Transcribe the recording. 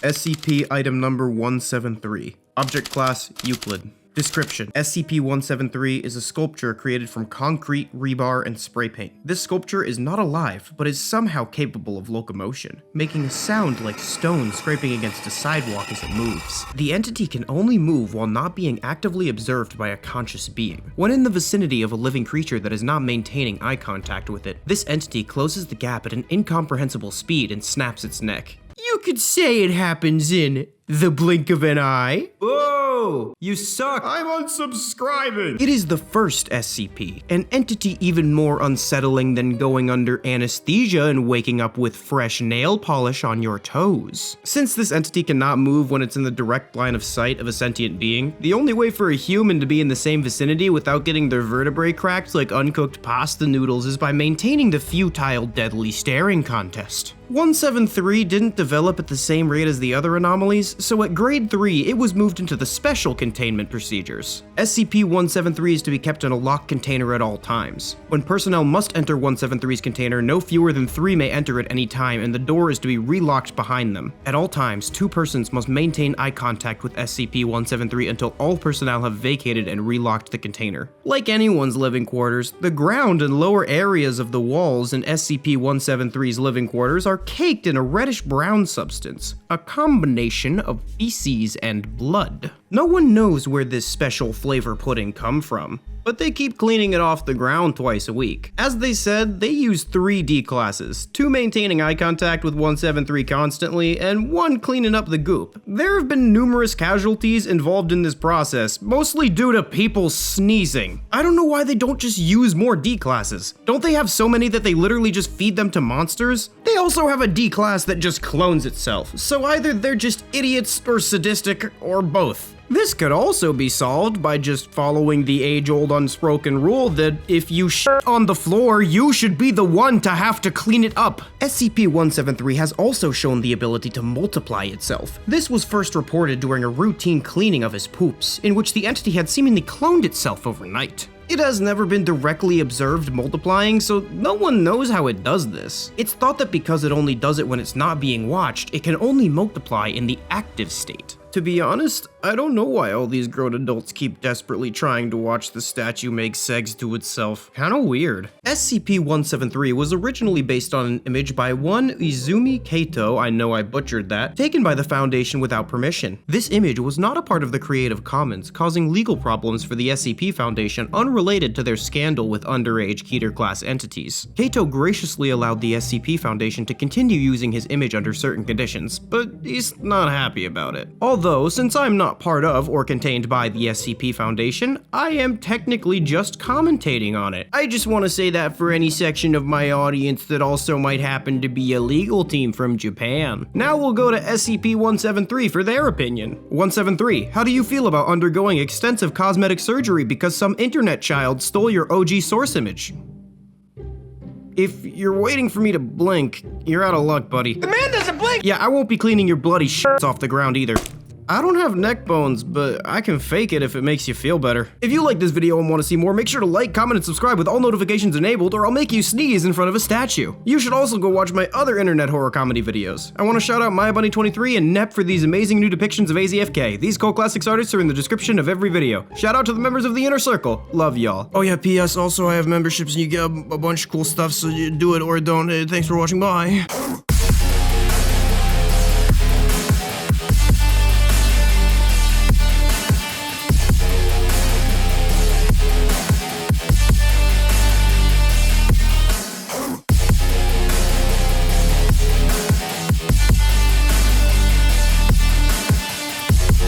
SCP Item Number 173. Object Class Euclid. Description: SCP-173 is a sculpture created from concrete, rebar, and spray paint. This sculpture is not alive, but is somehow capable of locomotion, making a sound like stone scraping against a sidewalk as it moves. The entity can only move while not being actively observed by a conscious being. When in the vicinity of a living creature that is not maintaining eye contact with it, this entity closes the gap at an incomprehensible speed and snaps its neck. You could say it happens in the blink of an eye. Whoa! You suck! I'm unsubscribing! It is the first SCP, an entity even more unsettling than going under anesthesia and waking up with fresh nail polish on your toes. Since this entity cannot move when it's in the direct line of sight of a sentient being, the only way for a human to be in the same vicinity without getting their vertebrae cracked like uncooked pasta noodles is by maintaining the futile, deadly staring contest. 173 didn't develop at the same rate as the other anomalies, so at grade 3, it was moved into the special containment procedures. SCP-173 is to be kept in a locked container at all times. When personnel must enter 173's container, no fewer than 3 may enter at any time, and the door is to be relocked behind them. At all times, 2 persons must maintain eye contact with SCP-173 until all personnel have vacated and relocked the container. Like anyone's living quarters, the ground and lower areas of the walls in SCP-173's living quarters are caked in a reddish-brown substance, a combination of feces and blood. No one knows where this special flavor pudding come from, but they keep cleaning it off the ground twice a week. As they said, they use 3 D classes, 2 maintaining eye contact with 173 constantly, and 1 cleaning up the goop. There have been numerous casualties involved in this process, mostly due to people sneezing. I don't know why they don't just use more D classes. Don't they have so many that they literally just feed them to monsters? They also have a D class that just clones itself, so either they're just idiots or sadistic, or both. This could also be solved by just following the age-old unspoken rule that if you shit on the floor, you should be the one to have to clean it up. SCP-173 has also shown the ability to multiply itself. This was first reported during a routine cleaning of his poops, in which the entity had seemingly cloned itself overnight. It has never been directly observed multiplying, so no one knows how it does this. It's thought that because it only does it when it's not being watched, it can only multiply in the active state. To be honest, I don't know why all these grown adults keep desperately trying to watch the statue make segs to itself. Kinda weird. SCP-173 was originally based on an image by one Izumi Kato, I know I butchered that, taken by the Foundation without permission. This image was not a part of the Creative Commons, causing legal problems for the SCP Foundation unrelated to their scandal with underage Keter-class entities. Kato graciously allowed the SCP Foundation to continue using his image under certain conditions, but he's not happy about it. Although, since I'm not part of or contained by the SCP Foundation, I am technically just commentating on it. I just want to say that for any section of my audience that also might happen to be a legal team from Japan. Now we'll go to SCP-173 for their opinion. 173, how do you feel about undergoing extensive cosmetic surgery because some internet child stole your OG source image? If you're waiting for me to blink, you're out of luck, buddy. The man doesn't blink! Yeah, I won't be cleaning your bloody shits off the ground either. I don't have neck bones, but I can fake it if it makes you feel better. If you like this video and want to see more, make sure to like, comment, and subscribe with all notifications enabled, or I'll make you sneeze in front of a statue. You should also go watch my other internet horror comedy videos. I want to shout out MyBunny23 and Nep for these amazing new depictions of AzFk. These cult classics artists are in the description of every video. Shout out to the members of the Inner Circle. Love y'all. Oh yeah, P.S. also I have memberships and you get a bunch of cool stuff, so you do it or don't. Thanks for watching, bye.